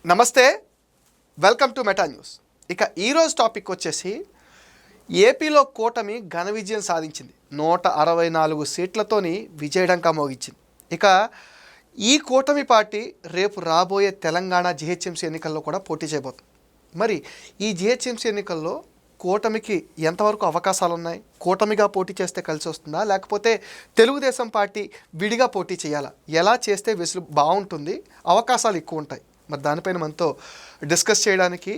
నమస్తే, welcome to meta news. ఇక ఈరోజు టాపిక్ వచ్చేసి ఏపీలో కూటమి ఘన విజయం సాధించింది. 164 సీట్లతోని విజయడంకా మోగించింది. ఇక ఈ కూటమి పార్టీ రేపు రాబోయే తెలంగాణ జిహెచ్ఎంసీ ఎన్నికల్లో కూడా పోటీ చేయబోతుంది. మరి ఈ జిహెచ్ఎంసీ ఎన్నికల్లో కూటమికి ఎంతవరకు అవకాశాలు ఉన్నాయి? కూటమిగా పోటీ చేస్తే కలిసి వస్తుందా, లేకపోతే తెలుగుదేశం పార్టీ విడిగా పోటీ చేయాలా? ఎలా చేస్తే బాగుంటుంది, అవకాశాలు ఎక్కువ ఉంటాయి? మరి దానిపైన మనతో డిస్కస్ చేయడానికి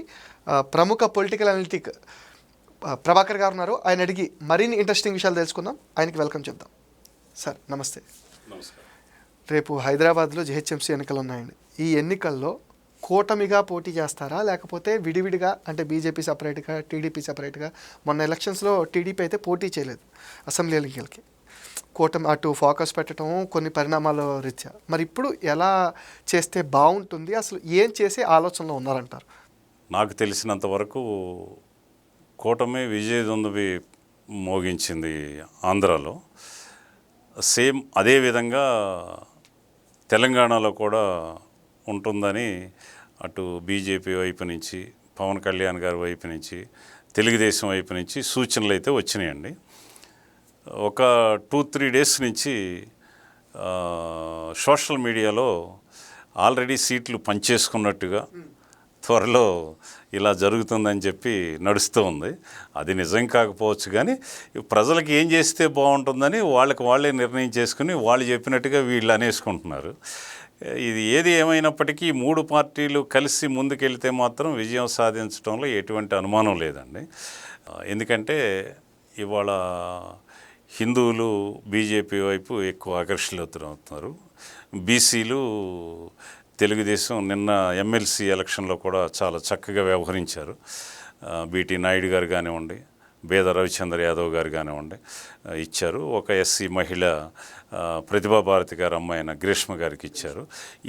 ప్రముఖ పొలిటికల్ అనలిటిక్ ప్రభాకర్ గారు ఉన్నారు. ఆయన అడిగి మరిన్ని ఇంట్రెస్టింగ్ విషయాలు తెలుసుకుందాం. ఆయనకి వెల్కమ్ చెప్దాం. సార్ నమస్తే. రేపు హైదరాబాద్లో జిహెచ్ఎంసీ ఎన్నికలు ఉన్నాయండి. ఈ ఎన్నికల్లో కూటమిగా పోటీ చేస్తారా, లేకపోతే విడివిడిగా, అంటే బీజేపీ సపరేట్గా, టీడీపీ సపరేట్గా? మొన్న ఎలక్షన్స్లో టీడీపీ అయితే పోటీ చేయలేదు అసెంబ్లీ ఎన్నికలకి. కూటమి అటు ఫోకస్ పెట్టడం కొన్ని పరిణామాల రీత్యా. మరి ఇప్పుడు ఎలా చేస్తే బాగుంటుంది, అసలు ఏం చేసే ఆలోచనలో ఉన్నారంటారు? నాకు తెలిసినంత వరకు కూటమి విజయదుందుబి మోగించింది ఆంధ్రాలో. సేమ్ అదేవిధంగా తెలంగాణలో కూడా ఉంటుందని అటు బీజేపీ వైపు నుంచి, పవన్ కళ్యాణ్ గారి వైపు నుంచి, తెలుగుదేశం వైపు నుంచి సూచనలు అయితే వచ్చినాయండి. ఒక 2-3 డేస్ నుంచి సోషల్ మీడియాలో ఆల్రెడీ సీట్లు పంచేసుకున్నట్టుగా, త్వరలో ఇలా జరుగుతుందని చెప్పి నడుస్తూ ఉంది. అది నిజం కాకపోవచ్చు, కానీ ప్రజలకు ఏం చేస్తే బాగుంటుందని వాళ్ళే నిర్ణయం చేసుకుని వాళ్ళు చెప్పినట్టుగా వీళ్ళు అనేసుకుంటున్నారు. ఇది ఏది ఏమైనప్పటికీ 3 పార్టీలు కలిసి ముందుకెళ్తే మాత్రం విజయం సాధించడంలో ఎటువంటి అనుమానం లేదండి. ఎందుకంటే ఇవాళ హిందువులు బీజేపీ వైపు ఎక్కువ ఆకర్షితులవుతున్నారు. బీసీలు తెలుగుదేశం నిన్న ఎమ్మెల్సీ ఎలక్షన్లో కూడా చాలా చక్కగా వ్యవహరించారు. బీటీ నాయుడు గారు కానివ్వండి, బేద రవిచంద్ర యాదవ్ గారు కానివ్వండి ఇచ్చారు. ఒక ఎస్సీ మహిళ ప్రతిభా భారతి గారు అమ్మాయిన గ్రీష్మ గారికి ఇచ్చారు.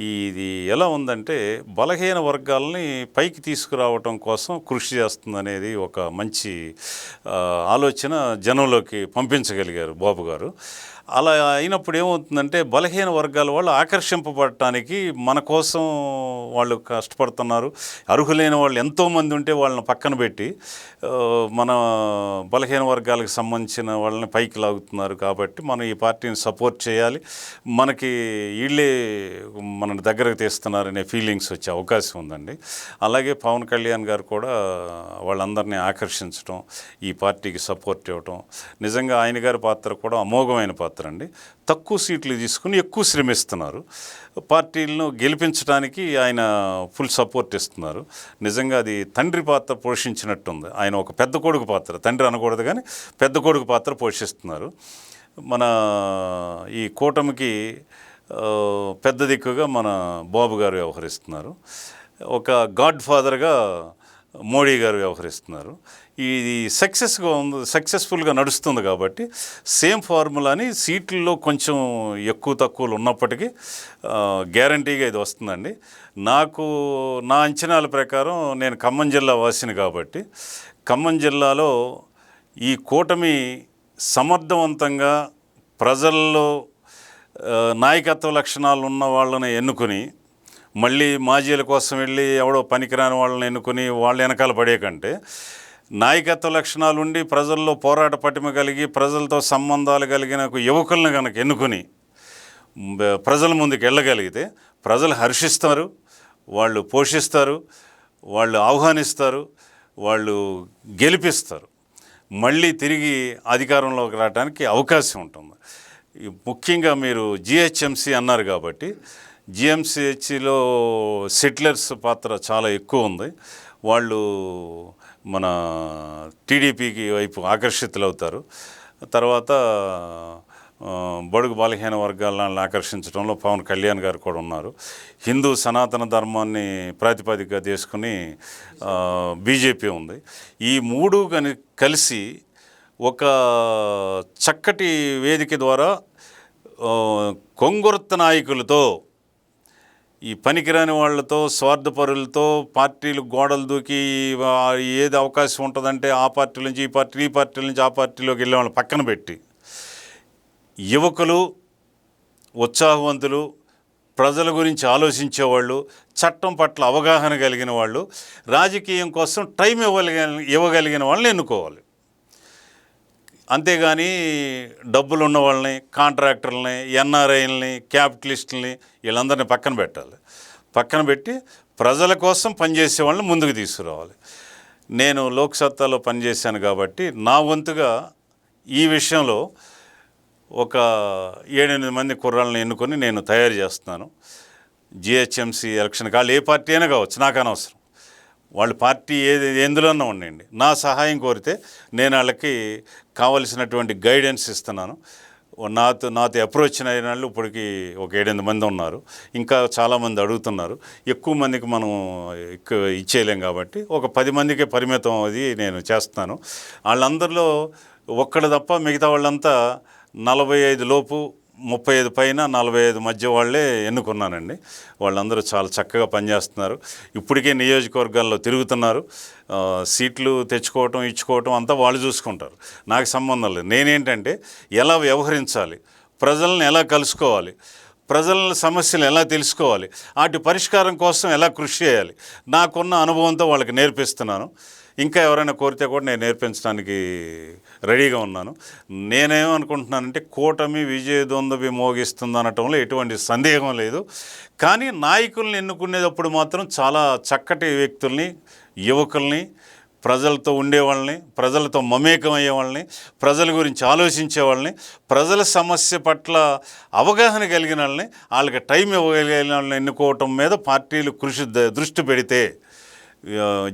ఇది ఎలా ఉందంటే బలహీన వర్గాలని పైకి తీసుకురావటం కోసం కృషి చేస్తుందనేది ఒక మంచి ఆలోచన జనంలోకి పంపించగలిగారు బాబు గారు. అలా అయినప్పుడు ఏమవుతుందంటే బలహీన వర్గాల వాళ్ళు ఆకర్షింపబడటానికి మన కోసం వాళ్ళు కష్టపడుతున్నారు. అర్హులైన వాళ్ళు ఎంతోమంది ఉంటే వాళ్ళని పక్కన పెట్టి మన బలహీన వర్గాలకు సంబంధించిన వాళ్ళని పైకి లాగుతున్నారు. కాబట్టి మనం ఈ పార్టీని సపోర్ట్ చేయాలి, మనకి వీళ్ళే మన దగ్గరకు తీస్తున్నారనే ఫీలింగ్స్ వచ్చే అవకాశం ఉందండి. అలాగే పవన్ కళ్యాణ్ గారు కూడా వాళ్ళందరినీ ఆకర్షించడం, ఈ పార్టీకి సపోర్ట్ ఇవ్వటం, నిజంగా ఆయన గారి పాత్ర కూడా అమోఘమైన పాత్ర అండి. తక్కువ సీట్లు తీసుకుని ఎక్కువ శ్రమిస్తున్నారు. పార్టీలను గెలిపించడానికి ఆయన ఫుల్ సపోర్ట్ ఇస్తున్నారు. నిజంగా అది తండ్రి పాత్ర పోషించినట్టుంది. ఆయన ఒక పెద్ద కొడుకు పాత్ర, తండ్రి అనకూడదు కానీ పెద్ద కొడుకు పాత్ర పోషిస్తున్నారు. మన ఈ కూటమికి పెద్ద దిక్కుగా మన బాబు గారు వ్యవహరిస్తున్నారు. ఒక గాడ్ ఫాదర్గా మోడీ గారు వ్యవహరిస్తున్నారు. ఇది సక్సెస్ఫుల్గా నడుస్తుంది. కాబట్టి సేమ్ ఫార్ములాని సీట్లలో కొంచెం ఎక్కువ తక్కువలు ఉన్నప్పటికీ గ్యారంటీగా ఇది వస్తుందండి. నా అంచనాల ప్రకారం, నేను ఖమ్మం జిల్లా వాసిని కాబట్టి ఖమ్మం జిల్లాలో ఈ కూటమి సమర్థవంతంగా ప్రజల్లో నాయకత్వ లక్షణాలు ఉన్న వాళ్ళని ఎన్నుకుని, మళ్ళీ మాజీల కోసం వెళ్ళి ఎవడో పనికిరాని వాళ్ళని ఎన్నుకుని వాళ్ళ వెనకాల పడే కంటే, నాయకత్వ లక్షణాలు ఉండి ప్రజల్లో పోరాట పటిమ కలిగి ప్రజలతో సంబంధాలు కలిగిన యువకులను కనుక ఎన్నుకుని ప్రజల ముందుకు వెళ్ళగలిగితే ప్రజలు హర్షిస్తారు, వాళ్ళు పోషిస్తారు, వాళ్ళు ఆహ్వానిస్తారు, వాళ్ళు గెలిపిస్తారు. మళ్ళీ తిరిగి అధికారంలోకి రావడానికి అవకాశం ఉంటుంది. ముఖ్యంగా మీరు జిహెచ్ఎంసీ అన్నారు కాబట్టి జిఎంసిహెచ్లో సెటిలర్స్ పాత్ర చాలా ఎక్కువ ఉంది. వాళ్ళు మన టీడీపీకి వైపు ఆకర్షితులవుతారు. తర్వాత బడుగు బలహీన వర్గాలను ఆకర్షించడంలో పవన్ కళ్యాణ్ గారు కూడా ఉన్నారు. హిందూ సనాతన ధర్మాన్ని ప్రాతిపదికగా తీసుకుని బీజేపీ ఉంది. ఈ 3 కలిసి ఒక చక్కటి వేదిక ద్వారా కొంగుర్త నాయకులతో, ఈ పనికిరాని వాళ్లతో, స్వార్థపరులతో పార్టీలు గోడలు దూకి ఏది అవకాశం ఉంటుందంటే ఆ పార్టీ నుంచి ఈ పార్టీ నుంచి ఆ పార్టీలోకి వెళ్ళే వాళ్ళని పక్కన పెట్టి యువకులు, ఉత్సాహవంతులు, ప్రజల గురించి ఆలోచించేవాళ్ళు, చట్టం పట్ల అవగాహన కలిగిన వాళ్ళు, రాజకీయం కోసం టైం ఇవ్వగలిగిన వాళ్ళని ఎన్నుకోవాలి. అంతేగాని డబ్బులు ఉన్న వాళ్ళని, కాంట్రాక్టర్లని, ఎన్ఆర్ఐలని, క్యాపిటలిస్టులని వీళ్ళందరినీ పక్కన పెట్టాలి. పక్కన పెట్టి ప్రజల కోసం పనిచేసే వాళ్ళని ముందుకు తీసుకురావాలి. నేను లోక్సత్తాలో పనిచేశాను కాబట్టి నా వంతుగా ఈ విషయంలో ఒక 7-8 మంది కుర్రాళ్ళని ఎన్నుకొని నేను తయారు చేస్తున్నాను. జిహెచ్ఎంసీ ఎలక్షన్ వాళ్ళు ఏ పార్టీ అయినా కావచ్చు, నాకు అనవసరం. వాళ్ళ పార్టీ ఎందులోనే ఉండండి, నా సహాయం కోరితే నేను వాళ్ళకి కావలసినటువంటి గైడెన్స్ ఇస్తున్నాను. నాతో అప్రోచ్ అయిన వాళ్ళు ఇప్పటికి ఒక 7-8 మంది ఉన్నారు. ఇంకా చాలామంది అడుగుతున్నారు. ఎక్కువ మందికి మనం ఇచ్చేయలేం కాబట్టి ఒక 10 మందికే పరిమితం అది నేను చేస్తున్నాను. వాళ్ళందరిలో ఒక్కడు తప్ప మిగతా వాళ్ళంతా 45 లోపు, 35 పైన, 45 మధ్య వాళ్ళే ఎన్నుకున్నానండి. వాళ్ళందరూ చాలా చక్కగా పనిచేస్తున్నారు. ఇప్పటికే నియోజకవర్గాల్లో తిరుగుతున్నారు. సీట్లు తెచ్చుకోవటం, ఇచ్చుకోవటం అంతా వాళ్ళు చూసుకుంటారు. నాకు సంబంధం లేదు. నేనేంటంటే ఎలా వ్యవహరించాలి, ప్రజలను ఎలా కలుసుకోవాలి, ప్రజల సమస్యలు ఎలా తెలుసుకోవాలి, వాటి పరిష్కారం కోసం ఎలా కృషి చేయాలి, నాకున్న అనుభవంతో వాళ్ళకి నేర్పిస్తున్నాను. ఇంకా ఎవరైనా కోరితే కూడా నేను నేర్పించడానికి రెడీగా ఉన్నాను. నేనేమనుకుంటున్నానంటే కూటమి విజయదొందభి మోగిస్తుంది అనటంలో ఎటువంటి సందేహం లేదు. కానీ నాయకుల్ని ఎన్నుకునేటప్పుడు మాత్రం చాలా చక్కటి వ్యక్తుల్ని, యువకుల్ని, ప్రజలతో ఉండేవాళ్ళని, ప్రజలతో మమేకం అయ్యేవాళ్ళని, ప్రజల గురించి ఆలోచించే వాళ్ళని, ప్రజల సమస్య పట్ల అవగాహన కలిగిన వాళ్ళని, వాళ్ళకి టైం ఇవ్వగలిగిన వాళ్ళని ఎన్నుకోవటం మీద పార్టీలు దృష్టి పెడితే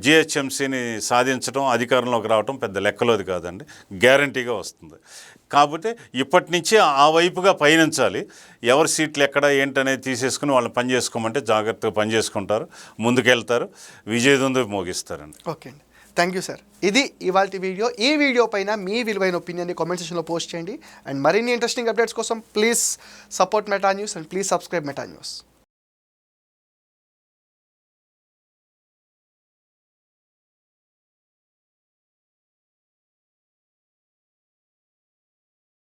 జిహెచ్ఎంసీని సాధించడం, అధికారంలోకి రావడం పెద్ద లెక్కలోది కాదండి, గ్యారంటీగా వస్తుంది. కాకపోతే ఇప్పటి నుంచి ఆ వైపుగా పయనించాలి. ఎవరి సీట్లు ఎక్కడ ఏంటనేది తీసేసుకుని వాళ్ళని పని చేసుకోమంటే జాగ్రత్తగా పని చేసుకుంటారు, ముందుకెళ్తారు, విజయదుందుభి మోగిస్తారండి. ఓకే అండి, థ్యాంక్ యూ సార్. ఇది ఇవాల్టి వీడియో. ఈ వీడియో పైన మీ విలువైన ఒపీనియన్ని కామెంట్ సెక్షన్లో పోస్ట్ చేయండి. అండ్ మరిన్ని ఇంట్రెస్టింగ్ అప్డేట్స్ కోసం please support meta news and please subscribe meta news.